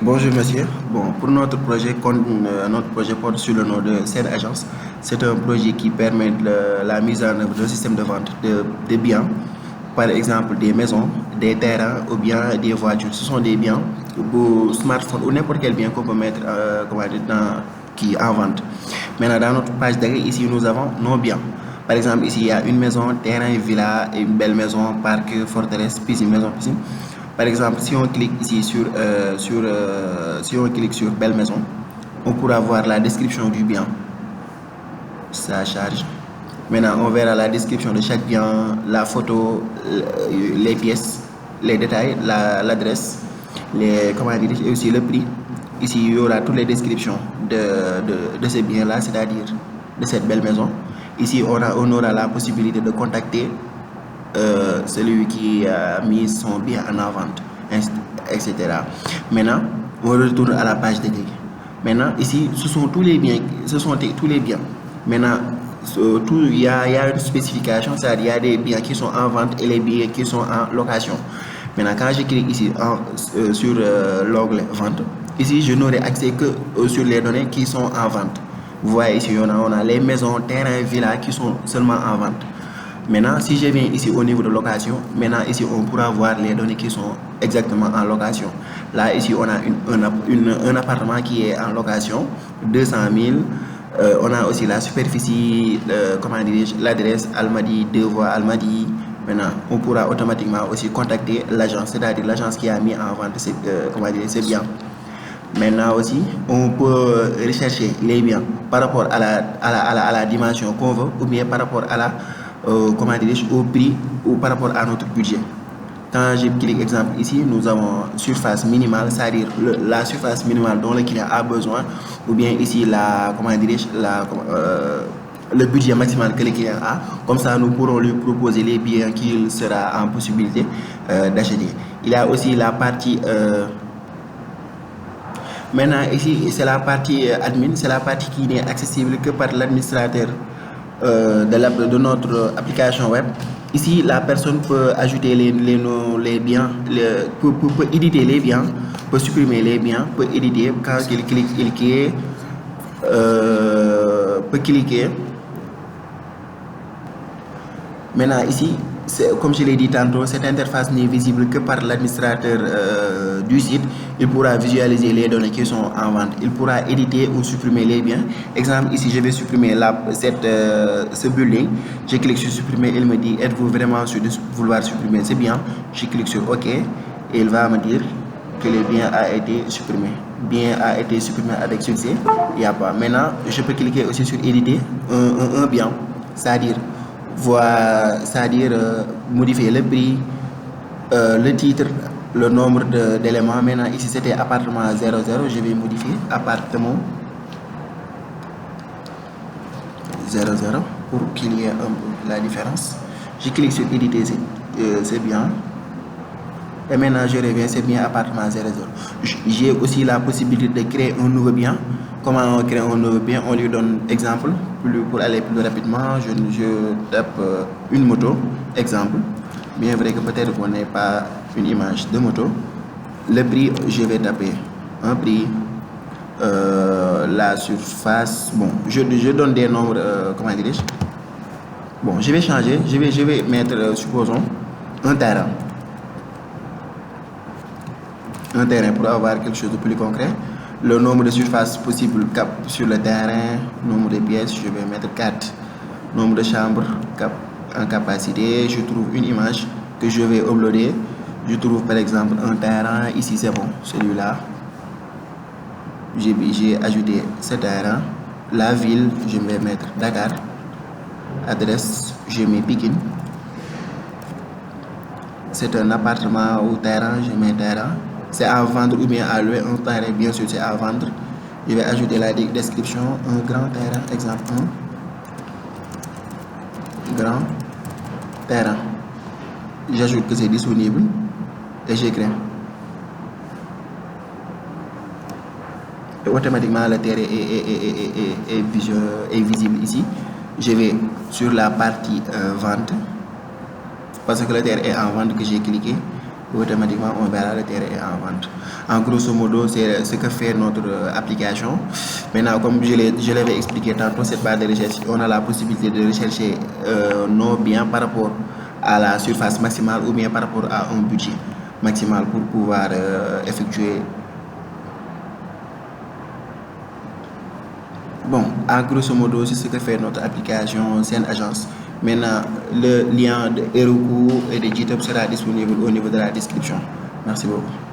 Bonjour monsieur. Bon, pour notre projet, notre projet porte sur le nom de Sen Agence. C'est un projet qui permet la mise en œuvre d'un système de vente de biens, par exemple des maisons, des terrains ou bien des voitures. Ce sont des biens ou smartphones ou n'importe quel bien qu'on peut mettre comment dire, qui est en vente. Maintenant, dans notre page d'accueil, ici, nous avons nos biens. Par exemple, ici, il y a une maison, terrain, villa, une belle maison, parc, forteresse, piscine, maison, piscine. Par exemple, si on clique ici si on clique sur belle maison, on pourra voir la description du bien. Ça charge. Maintenant, on verra la description de chaque bien, la photo, les pièces, les détails, l'adresse, comment dire, et aussi le prix. Ici, il y aura toutes les descriptions de ces biens-là, c'est-à-dire de cette belle maison. Ici, on aura la possibilité de contacter celui qui a mis son bien en vente, etc. Maintenant, on retourne à la page d'accueil. Maintenant, ici, ce sont tous les biens. Maintenant, il y a une spécification, c'est-à-dire il y a des biens qui sont en vente et les biens qui sont en location. Maintenant, quand je clique ici sur l'onglet vente, ici, je n'aurai accès que sur les données qui sont en vente. Vous voyez ici, on a les maisons, terrains, villas qui sont seulement en vente. Maintenant, si je viens ici au niveau de location, maintenant ici on pourra voir les données qui sont exactement en location. Là, ici on a un appartement qui est en location, 200 000. On a aussi la superficie, comment dirais-je, l'adresse Almadies, 2 voies Almadies. Maintenant, on pourra automatiquement aussi contacter l'agence, c'est-à-dire l'agence qui a mis en vente ces biens. Maintenant aussi, on peut rechercher les biens par rapport à la dimension qu'on veut ou bien par rapport à la comment dirais-je, au prix ou par rapport à notre budget. Quand je clique exemple ici, nous avons surface minimale, c'est-à-dire la surface minimale dont le client a besoin, ou bien ici le budget maximal que le client a. Comme ça, nous pourrons lui proposer les biens qu'il sera en possibilité d'acheter. Il y a aussi la partie maintenant ici, c'est la partie admin, c'est la partie qui n'est accessible que par l'administrateur de notre application web. Ici, la personne peut ajouter les biens, peut éditer les biens, peut supprimer les biens, peut éditer. Quand il clique, peut cliquer. Maintenant, ici, comme je l'ai dit tantôt, cette interface n'est visible que par l'administrateur du site. Il pourra visualiser les données qui sont en vente. Il pourra éditer ou supprimer les biens. Exemple, ici, je vais supprimer ce building. Je clique sur supprimer. Il me dit, êtes-vous vraiment sûr de vouloir supprimer ces biens? Je clique sur OK et il va me dire que le bien a été supprimé. Bien a été supprimé avec succès. Il n'y a pas. Maintenant, je peux cliquer aussi sur éditer un bien, c'est-à-dire modifier le prix, le titre, le nombre d'éléments. Maintenant ici c'était appartement 00, je vais modifier appartement 00 pour qu'il y ait un peu la différence. Je clique sur éditer, c'est bien. Et maintenant je reviens, c'est bien appartement 00. J'ai aussi la possibilité de créer un nouveau bien. Comment on crée un nouveau bien? On lui donne exemple pour aller plus rapidement. Je tape une moto, exemple. Bien vrai que peut-être qu'on n'ait pas une image de moto. Le prix, je vais taper un prix. La surface, bon, je donne des nombres, comment dirais-je? Bon, je vais changer, je vais mettre, supposons, un terrain. Un terrain pour avoir quelque chose de plus concret. Le nombre de surfaces possibles sur le terrain, nombre de pièces, je vais mettre 4. Nombre de chambres en capacité, je trouve une image que je vais uploader. Je trouve par exemple un terrain, ici c'est bon, celui-là. J'ai ajouté ce terrain. La ville, je vais mettre Dakar. Adresse, je mets Pikine. C'est un appartement ou terrain, je mets terrain. C'est à vendre ou bien à louer un terrain, bien sûr c'est à vendre. Je vais ajouter la description, un grand terrain, exemple 1. Grand terrain. J'ajoute que c'est disponible et j'écris. Et automatiquement le terrain est visible ici. Je vais sur la partie vente parce que le terrain est en vente que j'ai cliqué. automatiquement on verra le terrain est en vente. En grosso modo, c'est ce que fait notre application. Maintenant, comme je l'avais expliqué tantôt, cette barre de recherche, on a la possibilité de rechercher nos biens par rapport à la surface maximale ou bien par rapport à un budget maximal pour pouvoir effectuer. Bon, en grosso modo, c'est ce que fait notre application Sen Agence. Maintenant, le lien de Heroku et de GitHub sera disponible au niveau de la description. Merci beaucoup.